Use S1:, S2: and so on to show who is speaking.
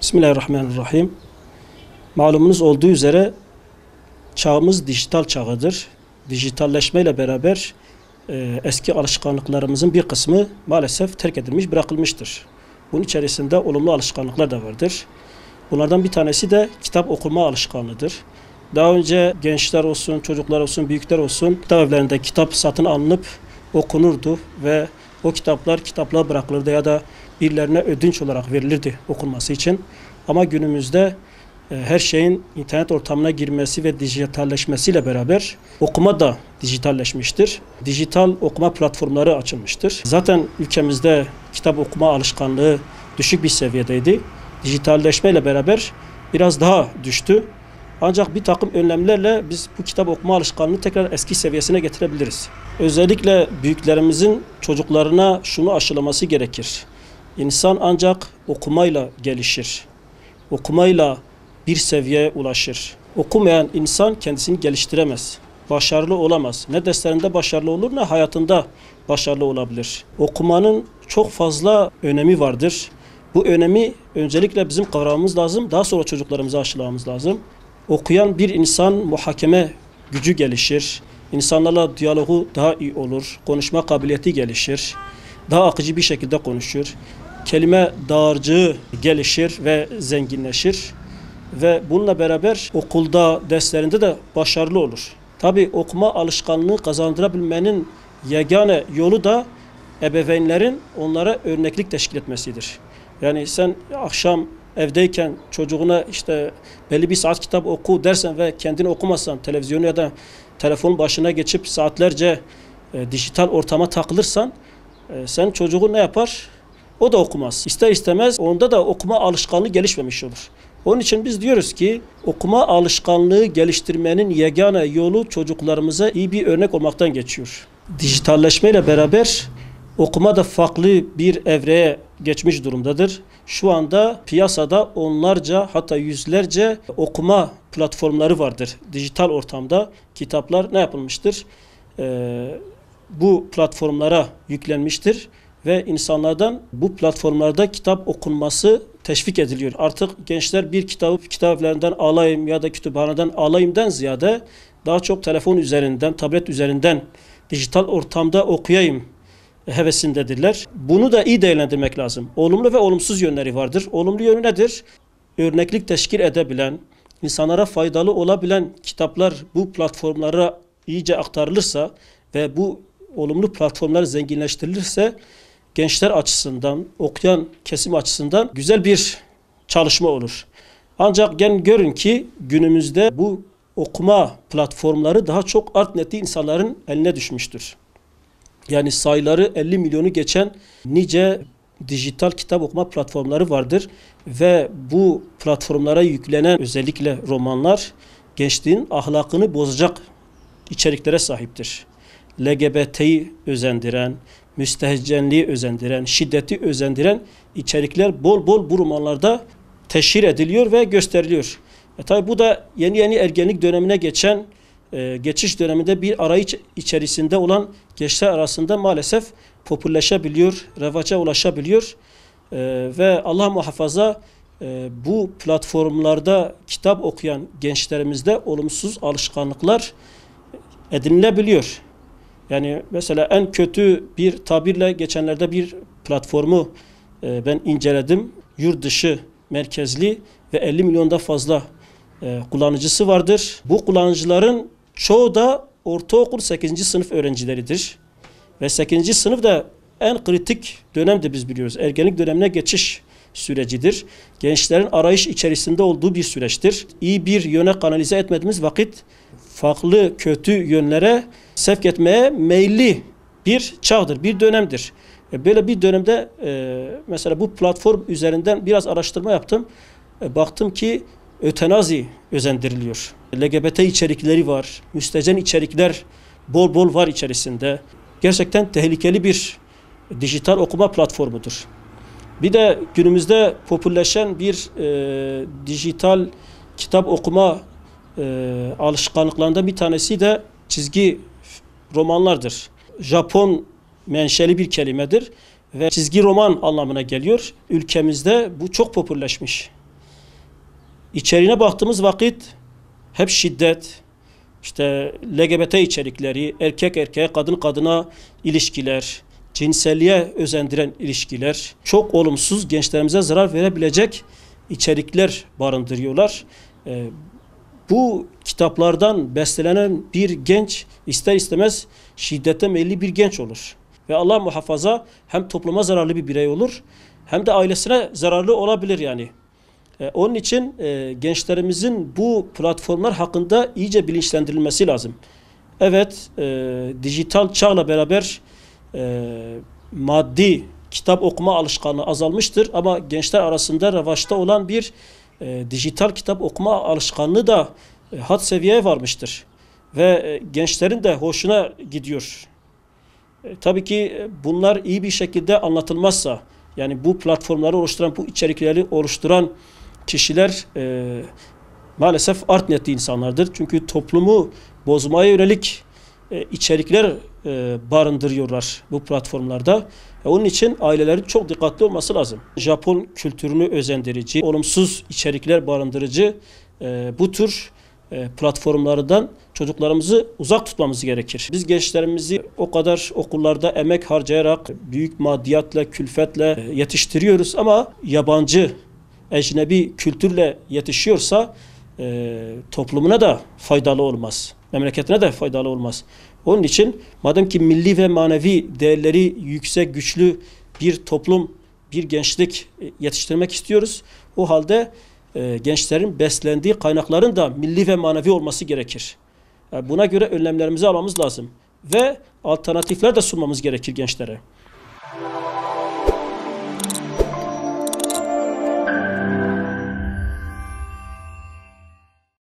S1: Bismillahirrahmanirrahim. Malumunuz olduğu üzere çağımız dijital çağıdır. Dijitalleşmeyle beraber eski alışkanlıklarımızın bir kısmı maalesef terk edilmiş, bırakılmıştır. Bunun içerisinde olumlu alışkanlıklar da vardır. Bunlardan bir tanesi de kitap okuma alışkanlığıdır. Daha önce gençler olsun, çocuklar olsun, büyükler olsun kitap evlerinde kitap satın alınıp okunurdu ve o kitaplar kitaplığa bırakılırdı ya da birilerine ödünç olarak verilirdi okunması için. Ama günümüzde her şeyin internet ortamına girmesi ve dijitalleşmesiyle beraber okuma da dijitalleşmiştir. Dijital okuma platformları açılmıştır. Zaten ülkemizde kitap okuma alışkanlığı düşük bir seviyedeydi. Dijitalleşmeyle beraber biraz daha düştü. Ancak bir takım önlemlerle biz bu kitap okuma alışkanlığını tekrar eski seviyesine getirebiliriz. Özellikle büyüklerimizin çocuklarına şunu aşılaması gerekir. İnsan ancak okumayla gelişir. Okumayla bir seviyeye ulaşır. Okumayan insan kendisini geliştiremez. Başarılı olamaz. Ne derslerinde başarılı olur ne hayatında başarılı olabilir. Okumanın çok fazla önemi vardır. Bu önemi öncelikle bizim kavramamız lazım. Daha sonra çocuklarımıza aşılamamız lazım. Okuyan bir insan muhakeme gücü gelişir. İnsanlarla diyalogu daha iyi olur. Konuşma kabiliyeti gelişir. Daha akıcı bir şekilde konuşur. Kelime dağarcığı gelişir ve zenginleşir. Ve bununla beraber okulda, derslerinde de başarılı olur. Tabii okuma alışkanlığı kazandırabilmenin yegane yolu da ebeveynlerin onlara örneklik teşkil etmesidir. Yani sen akşam evdeyken çocuğuna işte belli bir saat kitap oku dersen ve kendini okumazsan, televizyonu ya da telefonun başına geçip saatlerce dijital ortama takılırsan sen çocuğun ne yapar? O da okumaz. İster istemez onda da okuma alışkanlığı gelişmemiş olur. Onun için biz diyoruz ki okuma alışkanlığı geliştirmenin yegane yolu çocuklarımıza iyi bir örnek olmaktan geçiyor. Dijitalleşmeyle beraber okuma da farklı bir evreye geçmiş durumdadır. Şu anda piyasada onlarca hatta yüzlerce okuma platformları vardır. Dijital ortamda kitaplar ne yapılmıştır? Bu platformlara yüklenmiştir ve insanlardan bu platformlarda kitap okunması teşvik ediliyor. Artık gençler bir kitabı kitap evlerinden alayım ya da kütüphaneden alayımdan ziyade daha çok telefon üzerinden, tablet üzerinden dijital ortamda okuyayım hevesindedirler. Bunu da iyi değerlendirmek lazım. Olumlu ve olumsuz yönleri vardır. Olumlu yönü nedir? Örneklik teşkil edebilen, insanlara faydalı olabilen kitaplar bu platformlara iyice aktarılırsa ve bu olumlu platformlar zenginleştirilirse gençler açısından, okuyan kesim açısından güzel bir çalışma olur. Ancak görün ki günümüzde bu okuma platformları daha çok art niyetli insanların eline düşmüştür. Yani sayıları 50 milyonu geçen nice dijital kitap okuma platformları vardır ve bu platformlara yüklenen özellikle romanlar gençliğin ahlakını bozacak içeriklere sahiptir. LGBT'yi özendiren, müstehcenliği özendiren, şiddeti özendiren içerikler bol bol bu romanlarda teşhir ediliyor ve gösteriliyor. Tabi bu da yeni ergenlik dönemine geçen geçiş döneminde bir arayış içerisinde olan gençler arasında maalesef popülerleşebiliyor, revaca ulaşabiliyor. Ve Allah muhafaza bu platformlarda kitap okuyan gençlerimizde olumsuz alışkanlıklar edinilebiliyor. Yani mesela en kötü bir tabirle geçenlerde bir platformu ben inceledim. Yurt dışı merkezli ve 50 milyonda fazla kullanıcısı vardır. Bu kullanıcıların çoğu da ortaokul 8. sınıf öğrencileridir. Ve 8. sınıf da en kritik dönemdir biz biliyoruz. Ergenlik dönemine geçiş sürecidir. Gençlerin arayış içerisinde olduğu bir süreçtir. İyi bir yöne kanalize etmediğimiz vakit farklı kötü yönlere sevk etmeye meyilli bir çağdır, bir dönemdir. Böyle bir dönemde mesela bu platform üzerinden biraz araştırma yaptım. Baktım ki ötenazi özendiriliyor. LGBT içerikleri var, müstehcen içerikler bol bol var içerisinde. Gerçekten tehlikeli bir dijital okuma platformudur. Bir de günümüzde popülerleşen bir dijital kitap okuma alışkanlıklarından bir tanesi de çizgi romanlardır. Japon menşeli bir kelimedir ve çizgi roman anlamına geliyor. Ülkemizde bu çok popülerleşmiş. İçeriğine baktığımız vakit hep şiddet, işte LGBT içerikleri, erkek erkeğe, kadın kadına ilişkiler, cinselliğe özendiren ilişkiler, çok olumsuz, gençlerimize zarar verebilecek içerikler barındırıyorlar. Bu kitaplardan beslenen bir genç ister istemez şiddete meyilli bir genç olur. Ve Allah muhafaza hem topluma zararlı bir birey olur hem de ailesine zararlı olabilir yani. Onun için gençlerimizin bu platformlar hakkında iyice bilinçlendirilmesi lazım. Evet, dijital çağla beraber maddi kitap okuma alışkanlığı azalmıştır ama gençler arasında revaçta olan bir dijital kitap okuma alışkanlığı da had seviyeye varmıştır. Ve gençlerin de hoşuna gidiyor. Tabii ki bunlar iyi bir şekilde anlatılmazsa, yani bu platformları oluşturan, bu içerikleri oluşturan kişiler maalesef art niyetli insanlardır. Çünkü toplumu bozmaya yönelik içerikler barındırıyorlar bu platformlarda. Onun için ailelerin çok dikkatli olması lazım. Japon kültürünü özendirici, olumsuz içerikler barındırıcı bu tür platformlardan çocuklarımızı uzak tutmamız gerekir. Biz gençlerimizi o kadar okullarda emek harcayarak, büyük maddiyatla, külfetle yetiştiriyoruz ama yabancı, ecnebi kültürle yetişiyorsa toplumuna da faydalı olmaz. Memleketine de faydalı olmaz. Onun için madem ki milli ve manevi değerleri yüksek, güçlü bir toplum, bir gençlik yetiştirmek istiyoruz, o halde gençlerin beslendiği kaynakların da milli ve manevi olması gerekir. Buna göre önlemlerimizi almamız lazım ve alternatifler de sunmamız gerekir gençlere.